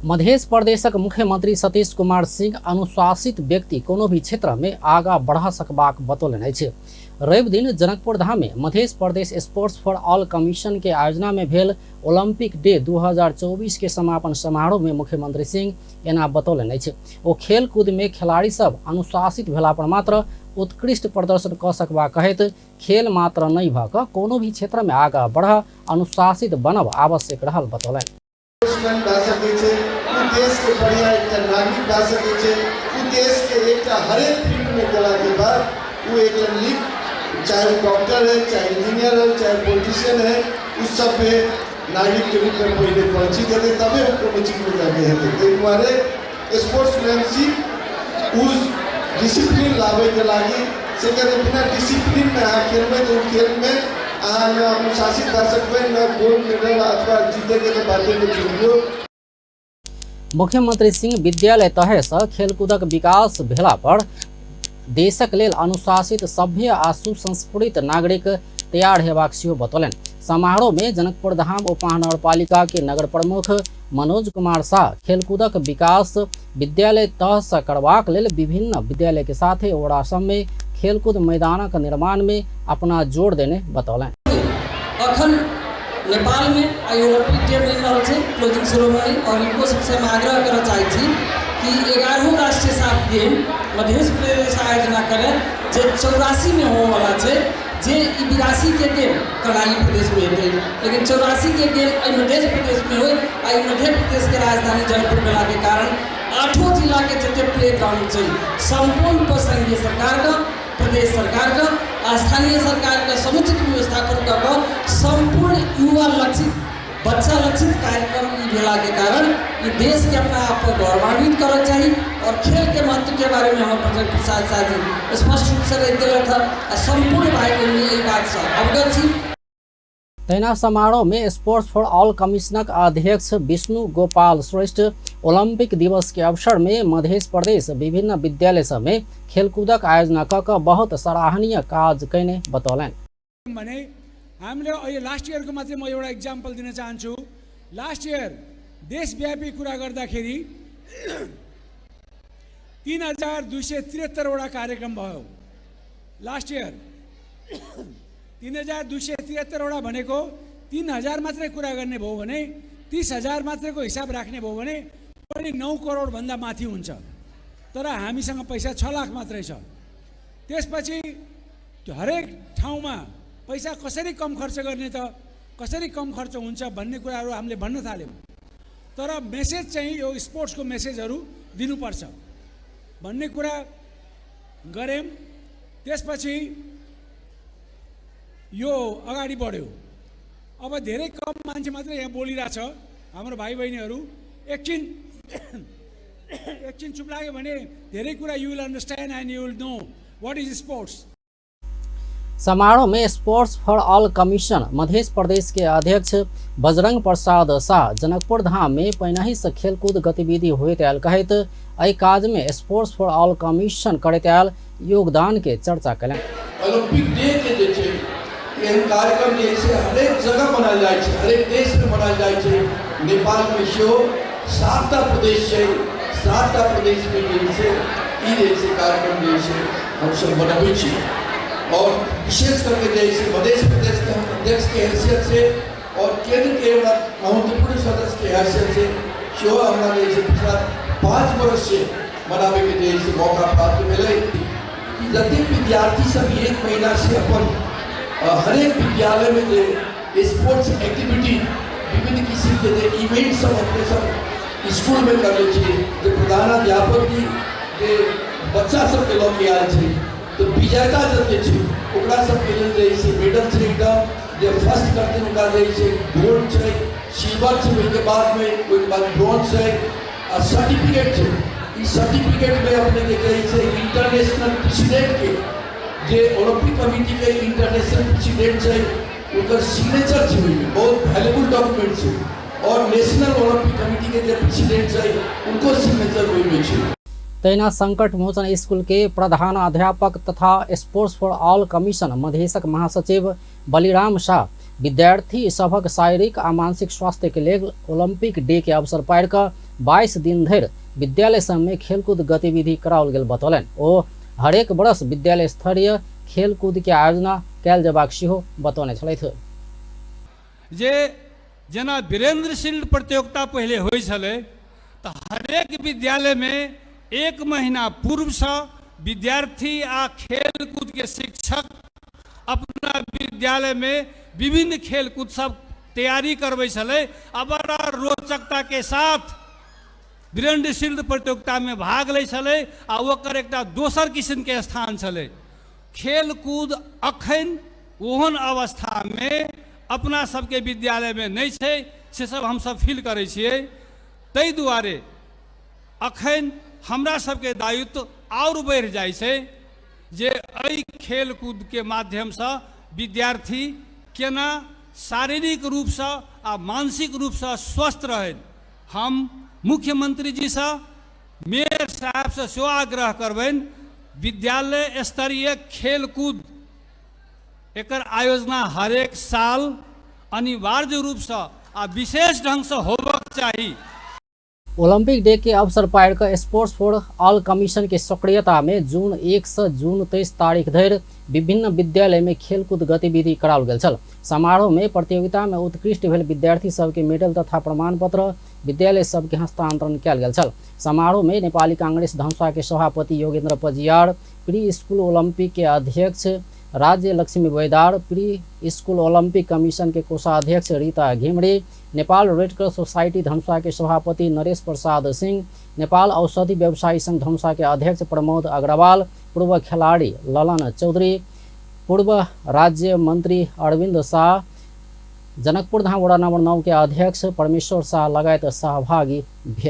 मध्य प्रदेशक मुख्यमंत्री सतीश कुमार सिंह अनुशासित व्यक्ति कोनो भी क्षेत्र में आगा बढ़ा सकबाक बतौलनि अछि। रवि दिन जनकपुर धाम में Madhya Pradesh sports for all commission के आयोजना में भेल ओलंपिक डे 2024 के समापन समारोह में मुख्यमंत्री सिंह एना बतौलनि अछि। ओ खेल कूद में खिलाड़ी सब अनुशासित भेला पर मात्र उत्कृष्ट प्रदर्शन क सकबा कहैत खेल मात्र नहीं भ क कोनो भी क्षेत्र में आगा बढ़ अनुशासित बनब आवश्यक रहल बतौलनि। देश के बढ़िया एक नागरिक बन सके छे, देश के एक हरेक फील्ड में गेला के बाद वो एक लिख, चाहे वो डॉक्टर है, चाहे इंजीनियर है, चाहे पॉलिटिशियन है, उस सब पे नागरिक के रूप में पहले परिचित होते तबे वो चीज में जाके हेतु। तो हमारे स्पोर्ट्समैनशिप उस डिसिप्लिन लावे के लागी से कहते बिना डिसिप्लिन में आ खेल में तो खेल में अनुशासित कर सकते न गोल्ड मेडल अथवा जीते के तो बातें में चुनियो। मुख्यमंत्री सिंह विद्यालय तहे से खेलकूदक विकास भेला पर देशक लेल अनुशासित सभ्य आ सुसंस्कृत नागरिक तैयार हेबाक सेहो बतौलनि। समारोह में जनकपुर धाम उपमहानगरपालिका के नगर प्रमुख मनोज कुमार शाह खेलकूदक विकास विद्यालय तह से करबाक लेल विभिन्न विद्यालय के साथ ओरा सब में खेलकूद मैदानक निर्माण में अपना जोर देने बतौलनि। नेपाल में ओलंपिक डे मिल रहा है क्लोजिंग सेरेमनी और इनको सबसे हम आग्रह करना चाहिए कि 11वां राष्ट्रीय साफ गेम मध्य प्रदेश आयोजना करें जो 84 में हो वाला है जे 82 के गेम कर्णाली प्रदेश में होते लेकिन 84 के गेम मध्य प्रदेश में हो मध्य प्रदेश के राजधानी जयपुर भेला के कारण 8 जिला के जते प्ले ग्राउंड है संपूर्ण पर संघीय सरकार का प्रदेश सरकार का स्थानीय सरकार का समुचित व्यवस्थापन कर संपूर्ण युवा लक्षित बच्चा लक्षित कार्यक्रम भेला के कारण ये देश के अपना आप को गौरवान्वित करना चाहिए और खेल के महत्व के बारे में हमारे प्रसाद शाह जी स्पष्ट रूप से दिल था संपूर्ण भाई बहन यही बात से अवगत थी। तैना समारोह में स्पोर्ट्स फॉर ऑल कमीशनक अध्यक्ष विष्णु गोपाल श्रेष्ठ ओलंपिक दिवस के अवसर में मध्य प्रदेश विभिन्न विद्यालय सब में खेलकूदक आयोजना क बहुत सराहनीय काज कैने बतौलनि। भने हामीले अहिले लास्ट इयर को मात्रै म एउटा एक्जाम्पल दिन चाहन्छु। लास्ट इयर देशव्यापी कुरा गर्दाखेरि 3273 वटा कार्यक्रम भयो। लास्ट इयर 3273 वटा भनेको 3000 मात्रै कुरा गर्ने भयो भने 30,000 मात्रैको हिसाब राख्ने भयो भने पनि 9 करोड भन्दा माथि हुन्छ। तर हामीसँग पैसा 6 लाख मात्रै छ। त्यसपछि हरेक ठाउँमा पैसा कसरी कम खर्च गर्ने त कसरी कम खर्च हुन्छ भन्ने कुराहरू हामीले भन्न थाल्यौँ। तर मेसेज चाहिँ यो स्पोर्ट्सको मेसेजहरू दिनुपर्छ भन्ने कुरा गऱ्यौँ। त्यसपछि यो अगाडि बढ्यो। अब धेरै कम मान्छे मात्रै यहाँ बोलिरहेछ हाम्रो भाइ बहिनीहरू एकछिन चुप लाग्यो भने धेरै कुरा you will understand and you will know what is sports. समारोह में sports for all commission Madhya Pradesh के अध्यक्ष बजरंग प्रसाद शाह जनकपुर धाम में पहिनहि से खेलकूद गतिविधि होइत आयल कहैत एहि काज में स्पोर्ट्स फॉर ऑल कमीशन करैत आयल योगदान के चर्चा कयलनि। ओलंपिक डे के जे छै एहन कार्यक्रम जे छै हरेक जगह मनायल जाइ छै, हरेक देश में मनायल जाइ छै। नेपाल में सेहो 7टा प्रदेश छै, 7टा प्रदेश में जे छै ई जे छै कार्यक्रम जे छै हम सब बनाबै छी और विशेष करके जैसे मध्य प्रदेश के हम अध्यक्ष की हैसियत से और केंद्र के महत्वपूर्ण सदस्य की हैसियत से जो हमारे जैसे पिछला 5 वर्ष से मनावे के जैसे मौका प्राप्त मिले कि जति विद्यार्थी सब 1 महीना से अपन हरेक विद्यालय में जो स्पोर्ट्स एक्टिविटी विभिन्न किस्म के इवेंट सब अपने सब स्कूल में कर ले जो प्रधानाध्यापक जी के बच्चा सब के लऽ के आयल छै तो विजेता जते छै ओकरा सब के लेल जे मेडल छै एकदम जे फर्स्ट करते उनका जे गोल्ड छै, सिल्वर छै, ओके बाद में ब्रॉन्ज छै और सर्टिफिकेट छै। ई सर्टिफिकेट में अपने के जे इंटरनेशनल प्रेसिडेंट के जे ओलंपिक कमिटी के इंटरनेशनल प्रेसिडेंट छै उनकर सिग्नेचर छै, बहुत वैल्यूबल डॉक्यूमेंट छै और नेशनल ओलंपिक कमिटी के जे प्रेसिडेंट छै उनको सिग्नेचर में छै। तैना संकट मोचन स्कूल के प्रधान अध्यापक तथा स्पोर्ट्स फॉर ऑल कमीशन मधेशक महासचिव बलिराम शाह विद्यार्थी सभक शारीरिक आ मानसिक स्वास्थ्य के लिए ओलंपिक डे के अवसर पार 22 दिन धरि विद्यालय सब में खेलकूद गतिविधि कराओल गेल बतौलनि। ओ हरेक वर्ष विद्यालय स्तरीय खेलकूद के आयोजना कयल जेबाक सेहो बतौने छलथि। जे जेना वीरेंद्र शील्ड प्रतियोगिता पहले होइ छलै तऽ हरेक विद्यालय में 1 महीना पूर्व से विद्यार्थी आ खेलकूद के शिक्षक अपना विद्यालय में विभिन्न खेलकूद सब तैयारी करबै छलै। आ बड़ा रोचकता के साथ वीरेंद्र शील्ड प्रतियोगिता में भाग लै छलै आ ओकर एकटा दोसर किस्म के स्थान छलै। खेलकूद अखन ओहन अवस्था में अपना सबके विद्यालय में नहीं छै, से सब हम सब फील करै छियै। ताहि दुआरे अखन हमरा सबके दायित्व और बढ़ि जाइ छै जे एहि खेलकूद के माध्यम से विद्यार्थी केना शारीरिक रूप से आ मानसिक रूप से स्वस्थ रहे। हम मुख्यमंत्री जी से, मेयर साहब से सेहो आग्रह करबनि विद्यालय स्तरीय खेलकूद एकर आयोजना हर एक साल अनिवार्य रूप से आ विशेष ढंग से होबक चाही। ओलंपिक डे के अवसर पार कर स्पोर्ट्स फॉर ऑल कमीशन के सक्रियता में जून 1 से जून 23 तारीख धरि विभिन्न विद्यालय में खेलकूद गतिविधि कराओल गेल छल। समारोह में प्रतियोगिता में उत्कृष्ट भेल विद्यार्थी सबके मेडल तथा प्रमाण पत्र विद्यालय सबके हस्तांतरण कयल गेल छल। समारोह में नेपाली कांग्रेस धनुषा के सभापति Yogendra Pajiyar, pre school Olympic के अध्यक्ष Rajya Laxmi Baidar, pre school Olympic commission के कोषाध्यक्ष Rita Ghimire, Nepal Red Cross Society Dhanusha के सभापति नरेश प्रसाद सिंह, नेपाल औषधि व्यवसायी संघ धनुषा के अध्यक्ष प्रमोद अग्रवाल, पूर्व खिलाड़ी ललन चौधरी, पूर्व राज्य मंत्री अरविंद शाह, जनकपुर धाम वडा नंबर 9 के अध्यक्ष परमेश्वर शाह लगायत सहभागी भेल।